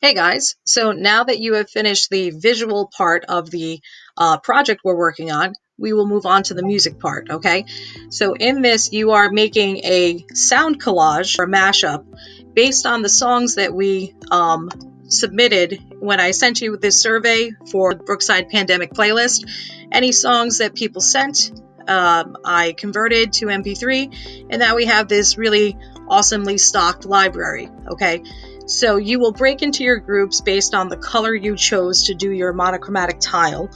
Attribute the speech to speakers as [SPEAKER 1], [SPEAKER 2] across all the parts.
[SPEAKER 1] Hey guys, so now that you have finished the visual part of the project we're working on, we will move on to the music part, okay? So in this, you are making a sound collage or mashup based on the songs that we submitted when I sent you this survey for Brookside Pandemic Playlist. Any songs that people sent, I converted to MP3, and now we have this really awesomely stocked library, okay? So you will break into your groups based on the color you chose to do your monochromatic tile,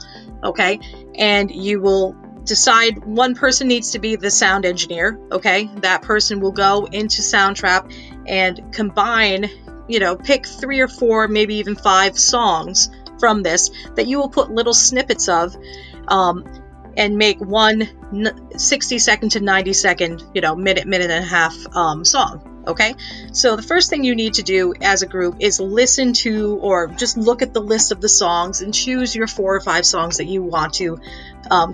[SPEAKER 1] okay? And you will decide one person needs to be the sound engineer, okay? That person will go into Soundtrap and combine, pick 3 or 4, maybe even 5 songs from this that you will put little snippets of, and make one 60-second to 90-second, minute and a half song. Okay, so the first thing you need to do as a group is listen to or just look at the list of the songs and choose your 4 or 5 songs that you want to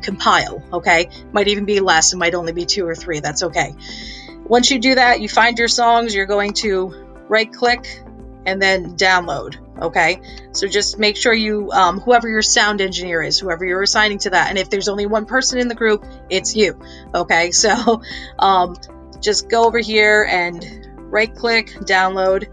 [SPEAKER 1] compile. Okay, might even be less, it might only be 2 or 3, that's okay. Once you do that, you find your songs, you're going to right click and then download. Okay, so just make sure you, whoever your sound engineer is, whoever you're assigning to that, and if there's only one person in the group, it's you. Okay, so just go over here and right click, download,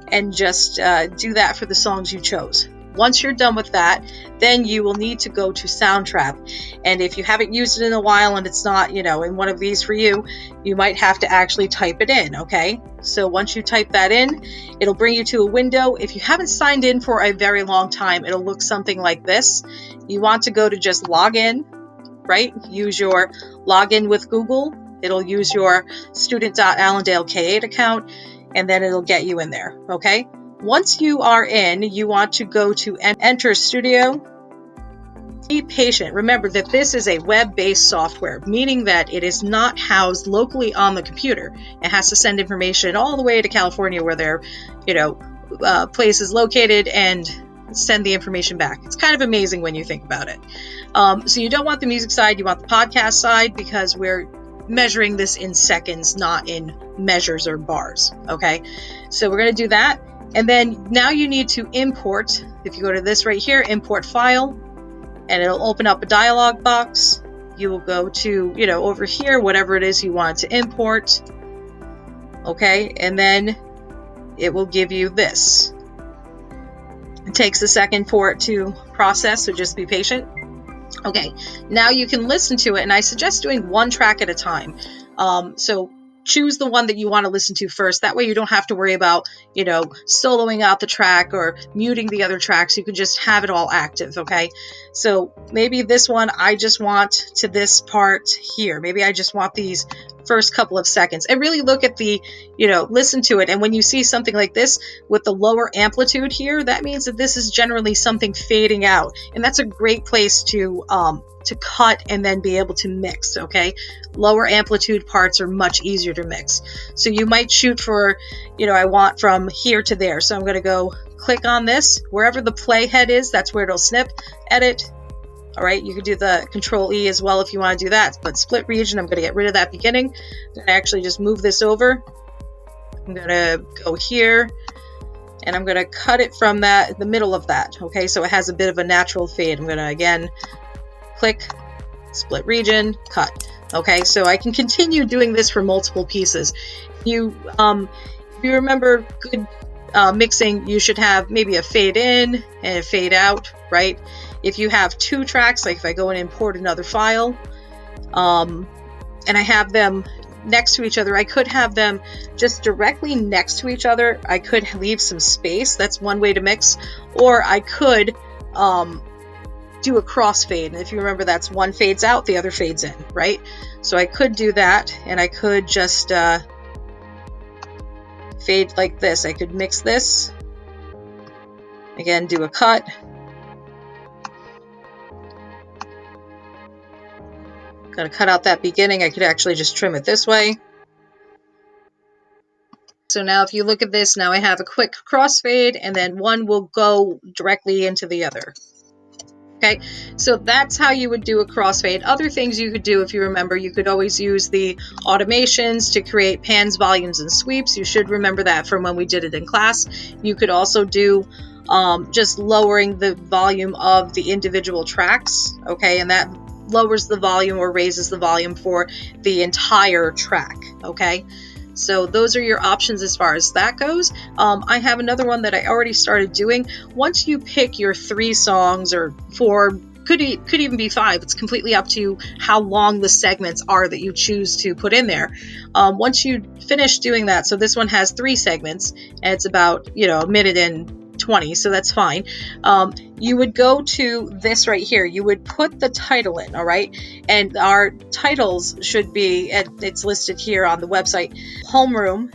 [SPEAKER 1] and just do that for the songs you chose. Once you're done with that, then you will need to go to Soundtrap. And if you haven't used it in a while and it's not, in one of these for you, you might have to actually type it in, okay? So once you type that in, it'll bring you to a window. If you haven't signed in for a very long time, it'll look something like this. You want to go to just log in, right? Use your login with Google. It'll use your student.allendale K8 account, and then it'll get you in there, okay? Once you are in, you want to go to Enter Studio. Be patient. Remember that this is a web-based software, meaning that it is not housed locally on the computer. It has to send information all the way to California where their, place is located and send the information back. It's kind of amazing when you think about it. So you don't want the music side, you want the podcast side, because we're measuring this in seconds, not in measures or bars, okay? So we're going to do that. And then now you need to import. If you go to this right here, import file, and it'll open up a dialog box. You will go to, over here, whatever it is you want to import, okay? And then it will give you this. It takes a second for it to process, so just be patient. Okay, now you can listen to it, and I suggest doing one track at a time. So choose the one that you want to listen to first. That way you don't have to worry about, soloing out the track or muting the other tracks. You can just have it all active, okay? So maybe this one, I just want to this part here. Maybe I just want these first couple of seconds. And really look at the, listen to it. And when you see something like this with the lower amplitude here, that means that this is generally something fading out. And that's a great place to cut and then be able to mix, okay? Lower amplitude parts are much easier to mix. So you might shoot for, I want from here to there. So I'm going to go click on this. Wherever the playhead is, that's where it'll snip, edit. All right, you can do the Control E as well if you want to do that, but split region, I'm going to get rid of that beginning. I'm going to actually just move this over. I'm going to go here, and I'm going to cut it from the middle of that, okay? So it has a bit of a natural fade. I'm going to, again, click, split region, cut. Okay, so I can continue doing this for multiple pieces. If you remember good mixing, you should have maybe a fade in and a fade out, right? If you have 2 tracks, like if I go and import another file, and I have them next to each other, I could have them just directly next to each other. I could leave some space. That's one way to mix. Or I could do a crossfade. And if you remember, that's one fades out, the other fades in, right? So I could do that, and I could just fade like this. I could mix this. Again, do a cut. Going to cut out that beginning. I could actually just trim it this way. So now if you look at this, now I have a quick crossfade, and then one will go directly into the other. Okay, so that's how you would do a crossfade. Other things you could do, if you remember, you could always use the automations to create pans, volumes, and sweeps. You should remember that from when we did it in class. You could also do just lowering the volume of the individual tracks, okay, and that lowers the volume or raises the volume for the entire track, okay. So those are your options as far as that goes. I have another one that I already started doing. Once you pick your 3 songs or 4, could even be 5, it's completely up to you how long the segments are that you choose to put in there. Once you finish doing that, so this one has 3 segments and it's about, a minute and 20, so that's fine. You would go to this right here. You would put the title in, all right? And our titles should be, and it's listed here on the website, homeroom,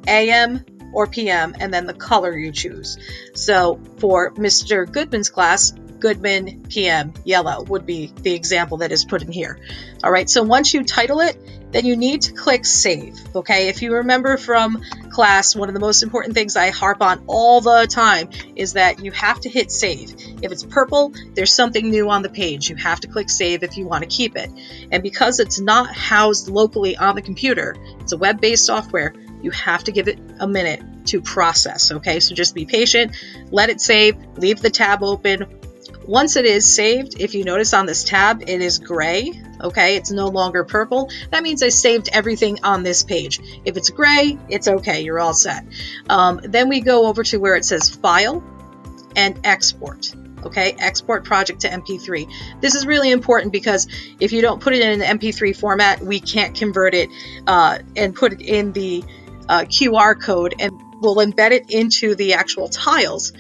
[SPEAKER 1] AM or PM, and then the color you choose. So for Mr. Goodman's class, Goodman PM yellow would be the example that is put in here. All right, so once you title it, then you need to click save, okay? If you remember from class, one of the most important things I harp on all the time is that you have to hit save. If it's purple, there's something new on the page. You have to click save if you want to keep it. And because it's not housed locally on the computer, it's a web-based software, you have to give it a minute to process, okay? So just be patient, let it save, leave the tab open. Once it is saved, if you notice on this tab, it is gray, okay? It's no longer purple. That means I saved everything on this page. If it's gray, it's okay, you're all set. Then we go over to where it says File and Export. Okay, export project to MP3. This is really important because if you don't put it in an MP3 format, we can't convert it and put it in the QR code, and we'll embed it into the actual tiles.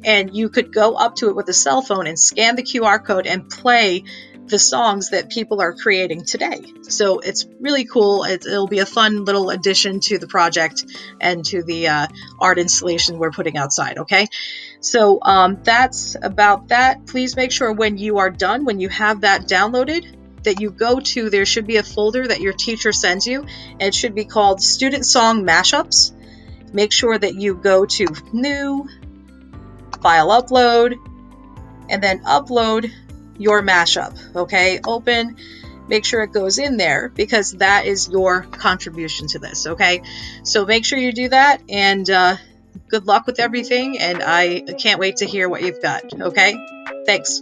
[SPEAKER 1] And you could go up to it with a cell phone and scan the QR code and play the songs that people are creating today. So it's really cool. It'll be a fun little addition to the project and to the art installation we're putting outside, okay? So that's about that. Please make sure when you are done, when you have that downloaded, that you go to, there should be a folder that your teacher sends you, and it should be called Student Song Mashups. Make sure that you go to New, File Upload, and then upload your mashup, okay? Open, make sure it goes in there because that is your contribution to this, okay? So make sure you do that, and good luck with everything, and I can't wait to hear what you've got, okay? Thanks.